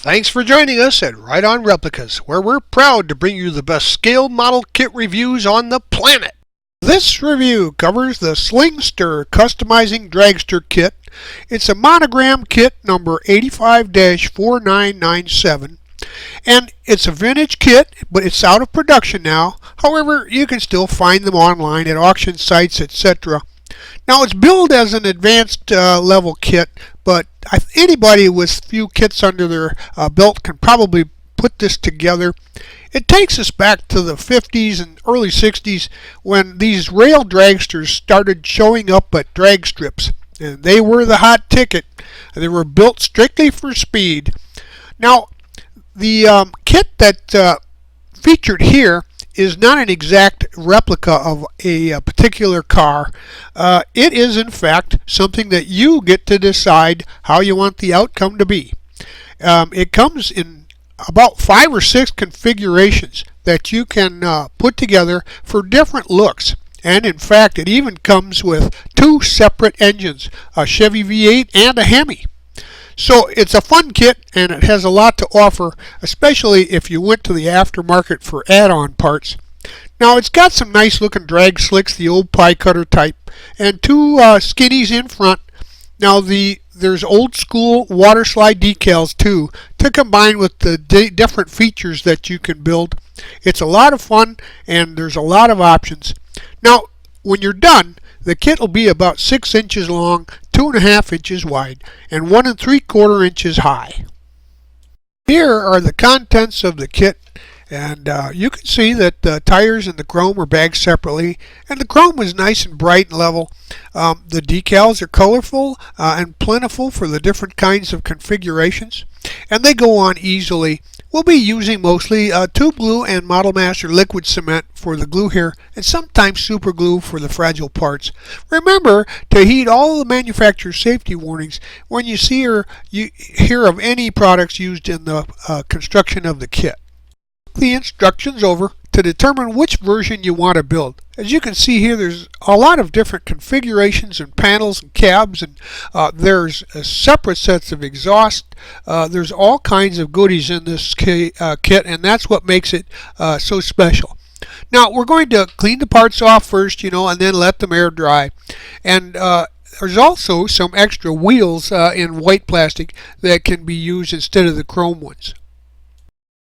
Thanks for joining us at Right On Replicas, where we're proud to bring you the best scale model kit reviews on the planet. This review covers the Slingster Customizing Dragster Kit. It's a Monogram kit number 85-4997. And it's a vintage kit, but it's out of production now. However, you can still find them online at auction sites, etc. Now, it's billed as an advanced level kit, but anybody with few kits under their belt can probably put this together. It takes us back to the 50s and early 60s when these rail dragsters started showing up at drag strips, and they were the hot ticket. They were built strictly for speed. Now, the kit that featured here is not an exact replica of a particular car. It is in fact something that you get to decide how you want the outcome to be. It comes in about 5 or 6 configurations that you can put together for different looks. And in fact, it even comes with 2 separate engines, a Chevy V8 and a Hemi. So it's a fun kit, and it has a lot to offer, especially if you went to the aftermarket for add-on parts. Now, it's got some nice looking drag slicks, the old pie cutter type, and 2 skinnies in front. Now, there's old school water slide decals too, to combine with the different features that you can build. It's a lot of fun, and there's a lot of options. Now, when you're done, the kit will be about 6 inches long, 2.5 inches wide, and 1 3/4 inches high. Here are the contents of the kit, and you can see that the tires and the chrome are bagged separately, and the chrome is nice and bright and level. The decals are colorful and plentiful for the different kinds of configurations, and they go on easily. We'll be using mostly tube glue and Model Master liquid cement for the glue here, and sometimes super glue for the fragile parts. Remember to heed all the manufacturer's safety warnings when you see or you hear of any products used in the construction of the kit. The instructions over to determine which version you want to build. As you can see here, there's a lot of different configurations and panels and cabs, and there's separate sets of exhaust. There's all kinds of goodies in this kit, and that's what makes it so special. Now, we're going to clean the parts off first, and then let them air dry. And there's also some extra wheels in white plastic that can be used instead of the chrome ones.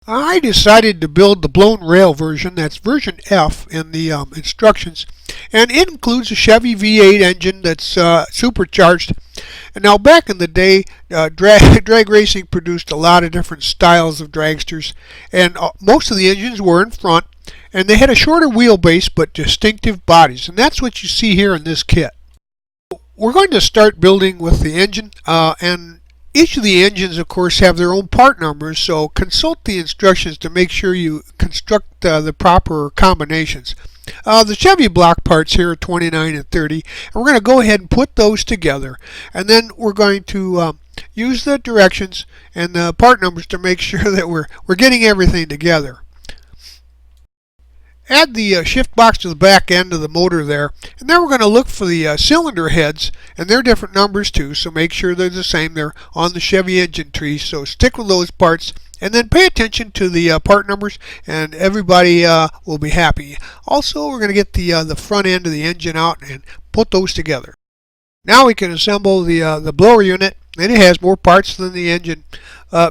I decided to build the blown rail version, that's version F in the instructions, and it includes a Chevy V8 engine that's supercharged. And now, back in the day, drag racing produced a lot of different styles of dragsters, and most of the engines were in front, and they had a shorter wheelbase but distinctive bodies, and that's what you see here in this kit. We're going to start building with the engine, and each of the engines, of course, have their own part numbers, so consult the instructions to make sure you construct the proper combinations. The Chevy block parts here are 29 and 30, and we're going to go ahead and put those together. And then we're going to use the directions and the part numbers to make sure that we're getting everything together. Add the shift box to the back end of the motor there, and then we're going to look for the cylinder heads, and they're different numbers too, so make sure they're the same. They're on the Chevy engine tree, so stick with those parts, and then pay attention to the part numbers, and everybody will be happy. Also, we're going to get the front end of the engine out and put those together. Now we can assemble the blower unit, and it has more parts than the engine.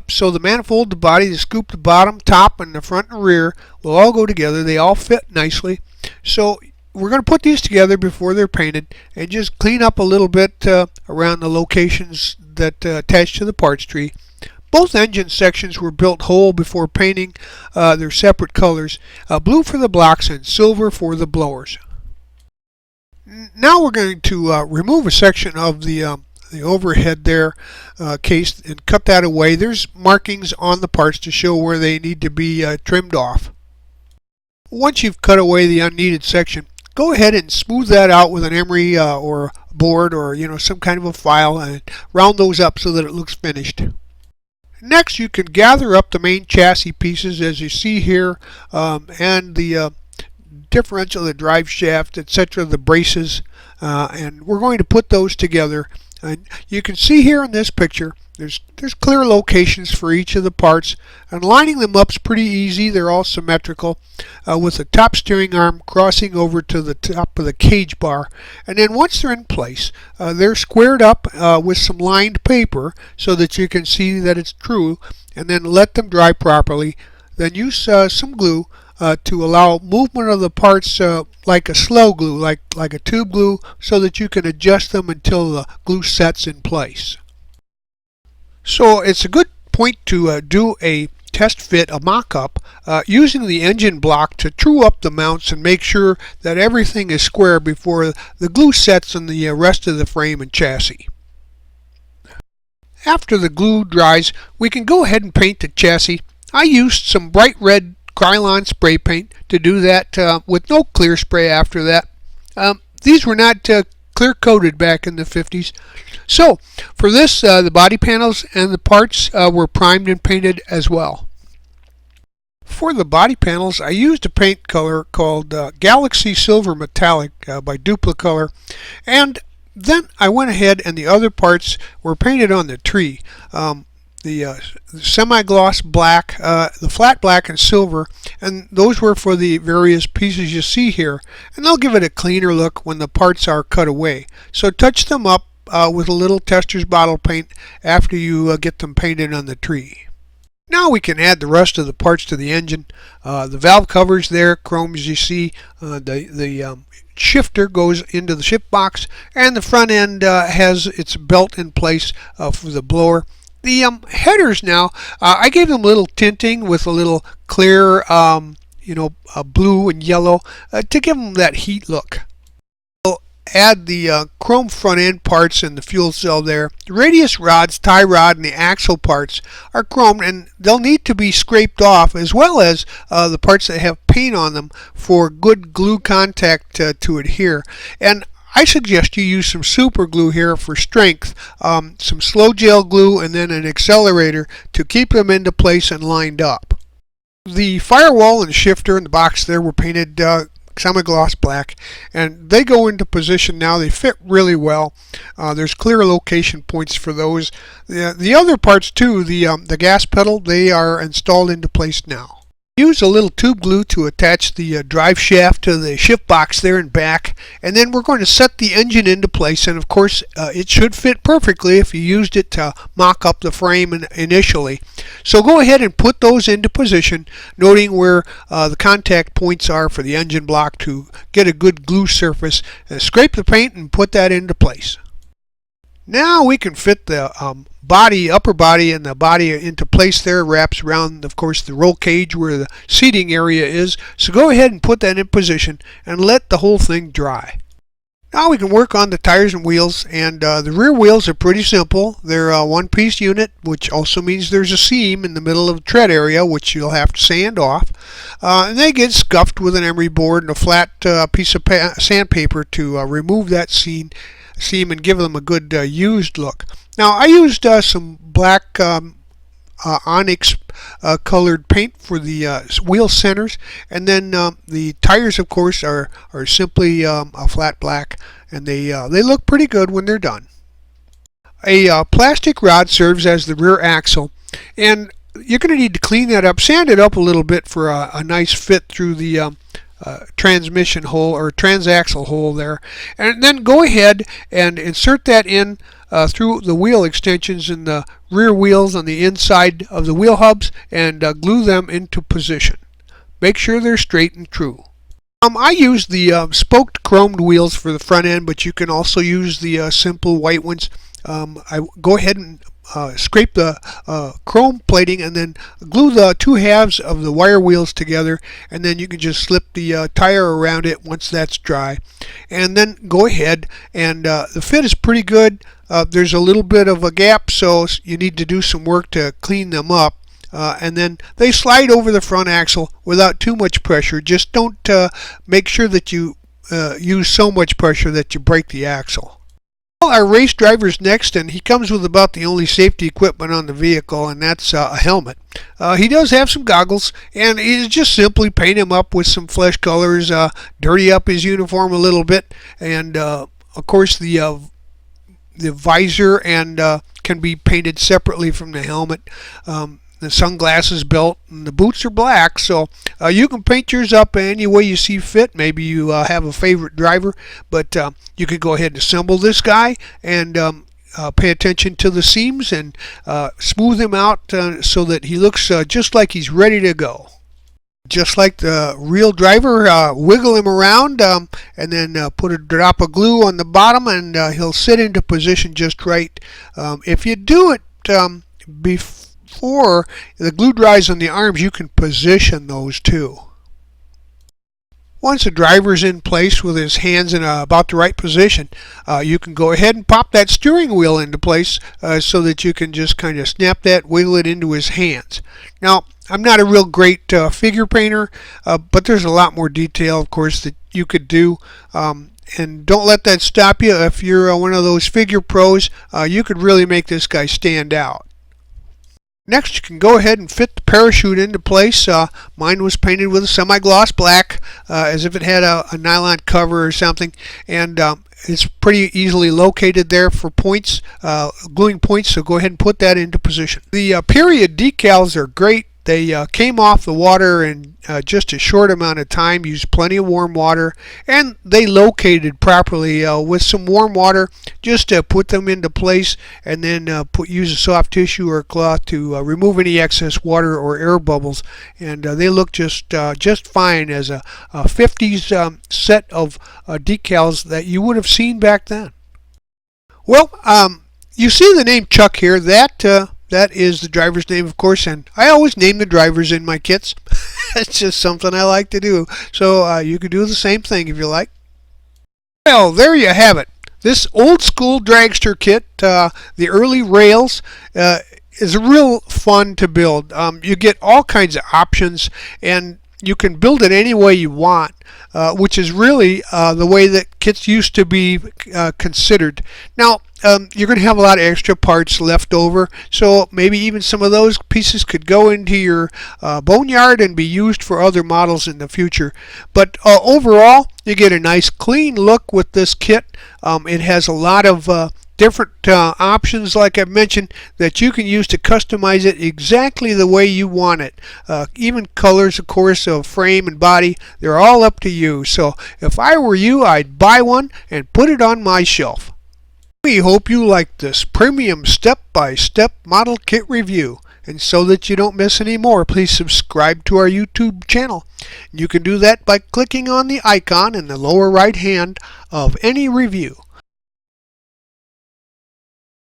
So the manifold, the body, the scoop, the bottom, top, and the front and rear will all go together. They all fit nicely. So we're going to put these together before they're painted and just clean up a little bit around the locations that attach to the parts tree. Both engine sections were built whole before painting their separate colors, blue for the blocks and silver for the blowers. Now we're going to remove a section of the overhead there case and cut that away. There's markings on the parts to show where they need to be trimmed off. Once you've cut away the unneeded section, go ahead and smooth that out with an emery or a board or some kind of a file, and round those up so that it looks finished. Next, you can gather up the main chassis pieces as you see here, and the differential, the drive shaft, etc., the braces, and we're going to put those together And you can see here in this picture there's clear locations for each of the parts, and lining them up is pretty easy. They're all symmetrical, with the top steering arm crossing over to the top of the cage bar. And then once they're in place, they're squared up with some lined paper so that you can see that it's true, and then let them dry properly. Then use some glue to allow movement of the parts like a slow glue, like a tube glue, so that you can adjust them until the glue sets in place. So it's a good point to do a test fit, a mock-up, using the engine block to true up the mounts and make sure that everything is square before the glue sets on the rest of the frame and chassis. After the glue dries, we can go ahead and paint the chassis. I used some bright red Krylon spray paint to do that with no clear spray after that. These were not clear coated back in the 50s. So for this, the body panels and the parts were primed and painted as well. For the body panels, I used a paint color called Galaxy Silver Metallic by Duplicolor, and then I went ahead and the other parts were painted on the tree. The semi-gloss black, the flat black and silver, and those were for the various pieces you see here, and they'll give it a cleaner look when the parts are cut away. So touch them up with a little tester's bottle paint after you get them painted on the tree. Now we can add the rest of the parts to the engine. The valve covers there, chrome as you see. The shifter goes into the shift box, and the front end has its belt in place for the blower. The headers now, I gave them a little tinting with a little clear, blue and yellow to give them that heat look. We'll add the chrome front end parts and the fuel cell there. The radius rods, tie rod, and the axle parts are chromed, and they'll need to be scraped off, as well as the parts that have paint on them for good glue contact to adhere. And I suggest you use some super glue here for strength, some slow gel glue, and then an accelerator to keep them into place and lined up. The firewall and shifter in the box there were painted semi-gloss black, and they go into position now. They fit really well. There's clear location points for those. The other parts too, the gas pedal, they are installed into place now. Use a little tube glue to attach the drive shaft to the shift box there and back, and then we're going to set the engine into place, and of course it should fit perfectly if you used it to mock up the frame initially. So go ahead and put those into position, noting where the contact points are for the engine block to get a good glue surface. Scrape the paint and put that into place. Now we can fit the upper body and the body into place there. Wraps around, of course, the roll cage where the seating area is. So go ahead and put that in position and let the whole thing dry. Now we can work on the tires and wheels, and the rear wheels are pretty simple. They're a one-piece unit, which also means there's a seam in the middle of the tread area, which you'll have to sand off. And they get scuffed with an emery board and a flat piece of sandpaper to remove that seam and give them a good used look. Now I used some black onyx colored paint for the wheel centers, and then the tires, of course, are simply a flat black, and they look pretty good when they're done. A plastic rod serves as the rear axle, and you're going to need to clean that up, sand it up a little bit for a nice fit through the transmission hole or transaxle hole there, and then go ahead and insert that in through the wheel extensions in the rear wheels on the inside of the wheel hubs, and glue them into position. Make sure they're straight and true. I used the spoked chromed wheels for the front end, but you can also use the simple white ones. I go ahead and scrape the chrome plating and then glue the two halves of the wire wheels together, and then you can just slip the tire around it once that's dry, and then go ahead and the fit is pretty good. There's a little bit of a gap, so you need to do some work to clean them up, and then they slide over the front axle without too much pressure. Just don't make sure that you use so much pressure that you break the axle. Our race driver's next, and he comes with about the only safety equipment on the vehicle, and that's a helmet. He does have some goggles, and he's just simply paint him up with some flesh colors, dirty up his uniform a little bit, and of course the the visor and can be painted separately from the helmet. The sunglasses, belt, and the boots are black, so you can paint yours up any way you see fit. Maybe you have a favorite driver, but you could go ahead and assemble this guy and pay attention to the seams and smooth him out so that he looks just like he's ready to go. Just like the real driver, wiggle him around and then put a drop of glue on the bottom, and he'll sit into position just right. If you do it before the glue dries on the arms, you can position those too. Once the driver's in place with his hands in about the right position, you can go ahead and pop that steering wheel into place so that you can just kind of snap that, wiggle it into his hands. Now, I'm not a real great figure painter, but there's a lot more detail, of course, that you could do. And don't let that stop you. If you're one of those figure pros, you could really make this guy stand out. Next, you can go ahead and fit the parachute into place. Mine was painted with a semi-gloss black, as if it had a nylon cover or something, and it's pretty easily located there for points, gluing points, so go ahead and put that into position. The period decals are great. They came off the water in just a short amount of time, used plenty of warm water, and they located properly with some warm water. Just put them into place, and then use a soft tissue or a cloth to remove any excess water or air bubbles, and they look just fine as a 50s set of decals that you would have seen back then. Well, you see the name Chuck here. That is the driver's name, of course, and I always name the drivers in my kits. It's just something I like to do. So you can do the same thing if you like. Well, there you have it. This old school dragster kit, the early rails, is real fun to build. You get all kinds of options, and you can build it any way you want, which is really the way that kits used to be considered. Now, you're going to have a lot of extra parts left over, so maybe even some of those pieces could go into your boneyard and be used for other models in the future. But overall, you get a nice clean look with this kit. It has a lot of different options, like I mentioned, that you can use to customize it exactly the way you want it. Even colors, of course, of frame and body, they're all up to you. So if I were you, I'd buy one and put it on my shelf. We hope you liked this premium step-by-step model kit review. And so that you don't miss any more, please subscribe to our YouTube channel. You can do that by clicking on the icon in the lower right hand of any review.